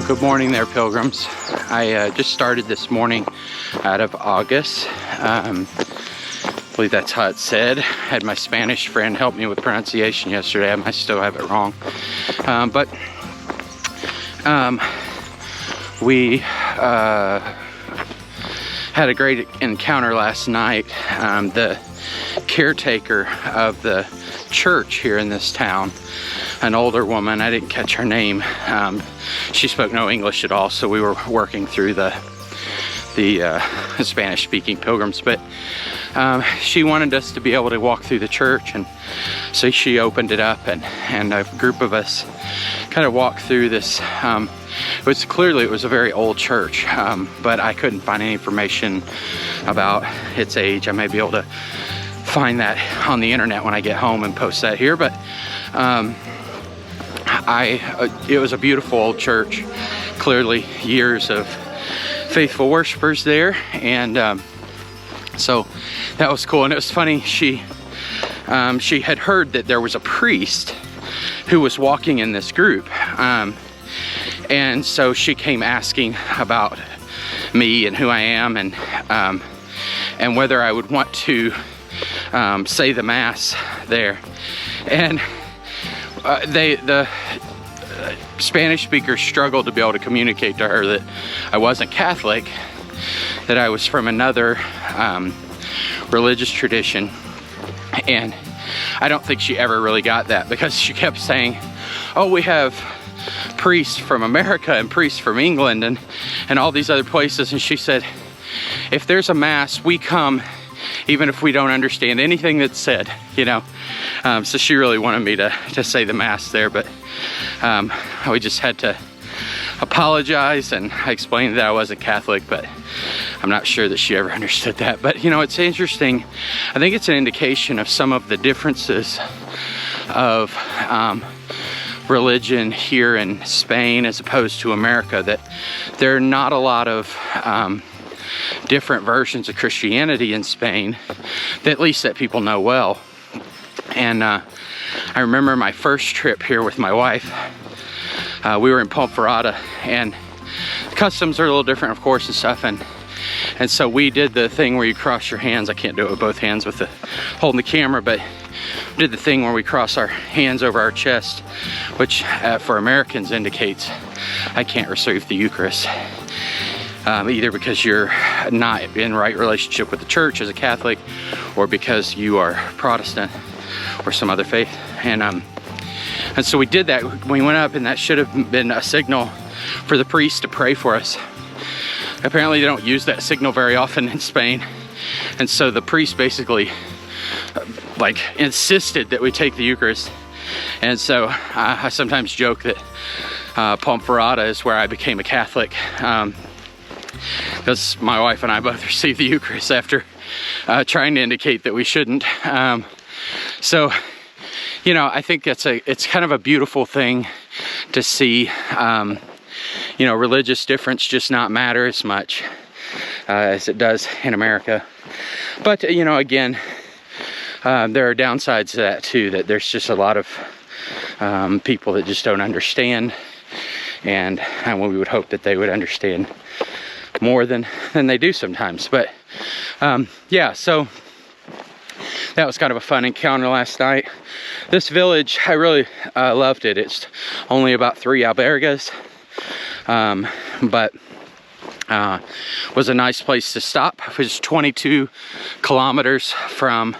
Good morning there, pilgrims. I just started this morning out of Agés. I believe that's how it's said. Had my Spanish friend help me with pronunciation yesterday. I might still have it wrong. We had a great encounter last night. The caretaker of the church here in this town, an older woman, I didn't catch her name. She spoke no English at all, so we were working through the Spanish-speaking pilgrims, but she wanted us to be able to walk through the church, and so she opened it up, and a group of us kind of walked through this. It was a very old church, but I couldn't find any information about its age. I may be able to find that on the internet when I get home and post that here, but it was a beautiful old church, clearly years of faithful worshipers there, and so that was cool. And it was funny, she had heard that there was a priest who was walking in this group, and so she came asking about me and who I am, and whether I would want to say the mass there. And the Spanish speakers struggled to be able to communicate to her that I wasn't Catholic, that I was from another religious tradition. And I don't think she ever really got that, because she kept saying, oh, we have priests from America and priests from England and all these other places. And she said, if there's a mass, we come even if we don't understand anything that's said, you know. So she really wanted me to say the mass there, but we just had to apologize, and I explained that I wasn't Catholic, but I'm not sure that she ever understood that. But you know, it's interesting. I think it's an indication of some of the differences of religion here in Spain as opposed to America, that there are not a lot of different versions of Christianity in Spain, at least that people know well. And I remember my first trip here with my wife. We were in Poiema, and customs are a little different, of course, and stuff. And so we did the thing where you cross your hands. I can't do it with both hands with holding the camera, but we did the thing where we cross our hands over our chest, which for Americans indicates I can't receive the Eucharist. Either because you're not in right relationship with the church as a Catholic, or because you are Protestant or some other faith. And so we did that. We went up, and that should have been a signal for the priest to pray for us. Apparently they don't use that signal very often in Spain, and so the priest basically like insisted that we take the Eucharist. And so I sometimes joke that Poiema is where I became a Catholic, because my wife and I both received the Eucharist after trying to indicate that we shouldn't. So, you know, I think it's kind of a beautiful thing to see, you know, religious difference just not matter as much as it does in America. But, you know, again, there are downsides to that too, that there's just a lot of people that just don't understand, and we would hope that they would understand more than they do sometimes. But yeah, so that was kind of a fun encounter last night. This village, I really loved it. It's only about 3 albergues, but was a nice place to stop. It was 22 kilometers from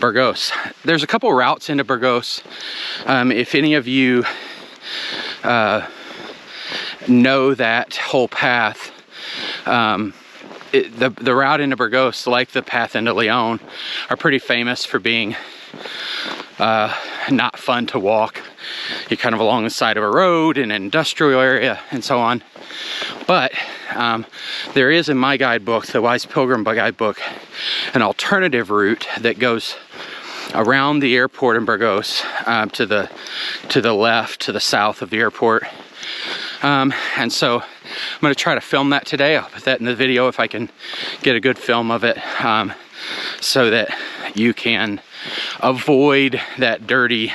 Burgos. There's a couple routes into Burgos. If any of you know that whole path, the route into Burgos, like the path into Leon, are pretty famous for being not fun to walk. You're kind of along the side of a road in an industrial area and so on. But there is, in my guidebook, the Wise Pilgrim guidebook, an alternative route that goes around the airport in Burgos, to the left, to the south of the airport. And so I'm going to try to film that today. I'll put that in the video if I can get a good film of it, so that you can avoid that dirty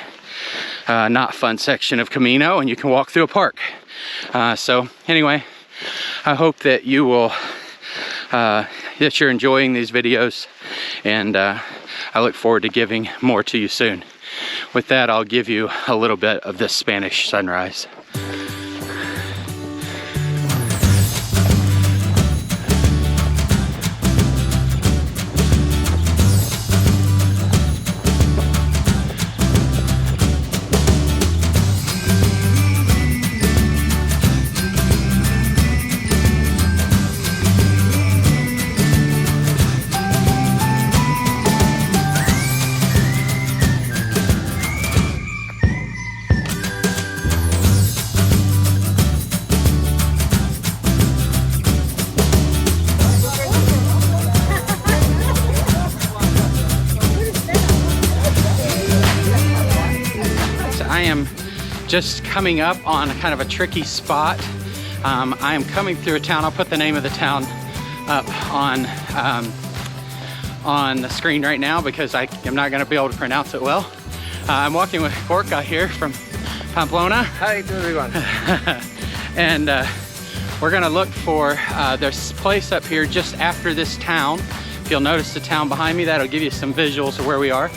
not fun section of Camino, and you can walk through a park. So anyway, I hope that you will, that you're enjoying these videos, and I look forward to giving more to you soon. With that, I'll give you a little bit of this Spanish sunrise. I am just coming up on kind of a tricky spot. I am coming through a town. I'll put the name of the town up on the screen right now because I am not going to be able to pronounce it well. I'm walking with Gorka here from Pamplona. Hi to everyone. And we're going to look for this place up here just after this town. If you'll notice the town behind me, that'll give you some visuals of where we are.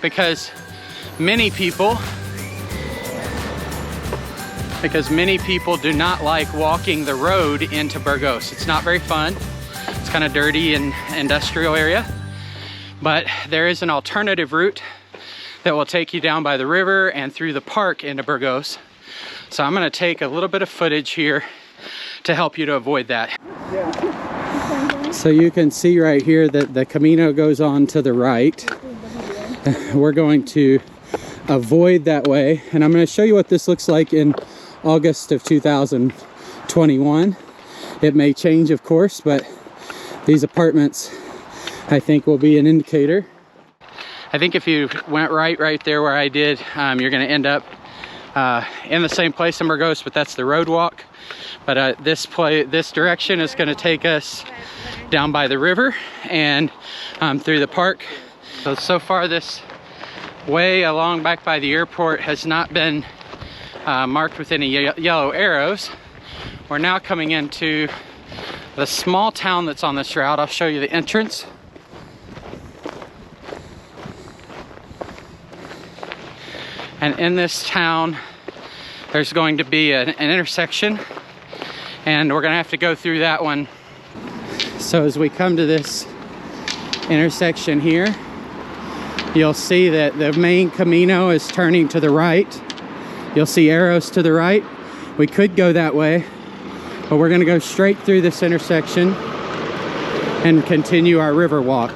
Because many people do not like walking the road into Burgos. It's not very fun. It's kind of dirty and industrial area. But there is an alternative route that will take you down by the river and through the park into Burgos. So I'm going to take a little bit of footage here to help you to avoid that. So you can see right here that the Camino goes on to the right. We're going to avoid that way, and I'm going to show you what this looks like in August of 2021. It may change, of course, but these apartments I think will be an indicator. I think if you went right there where I did, you're going to end up in the same place in Burgos, but that's the road walk. But this direction is going to take us down by the river and through the park. So far this way along back by the airport has not been marked with any yellow arrows. We're now coming into the small town that's on this route. I'll show you the entrance. And in this town there's going to be an intersection, and we're gonna have to go through that one. So as we come to this intersection here, you'll see that the main Camino is turning to the right. You'll see arrows to the right. We could go that way, but we're gonna go straight through this intersection and continue our river walk.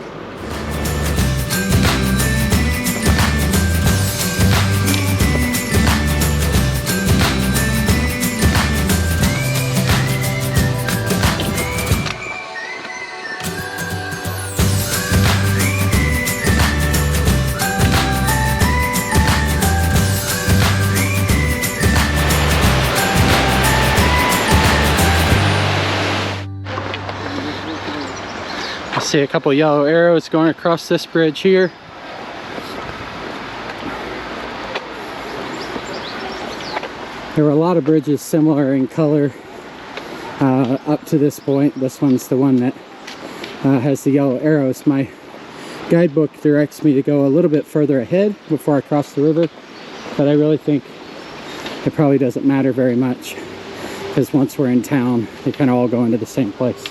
See a couple yellow arrows going across this bridge here. There were a lot of bridges similar in color up to this point. This one's the one that has the yellow arrows. My guidebook directs me to go a little bit further ahead before I cross the river, but I really think it probably doesn't matter very much because once we're in town, they kind of all go into the same place.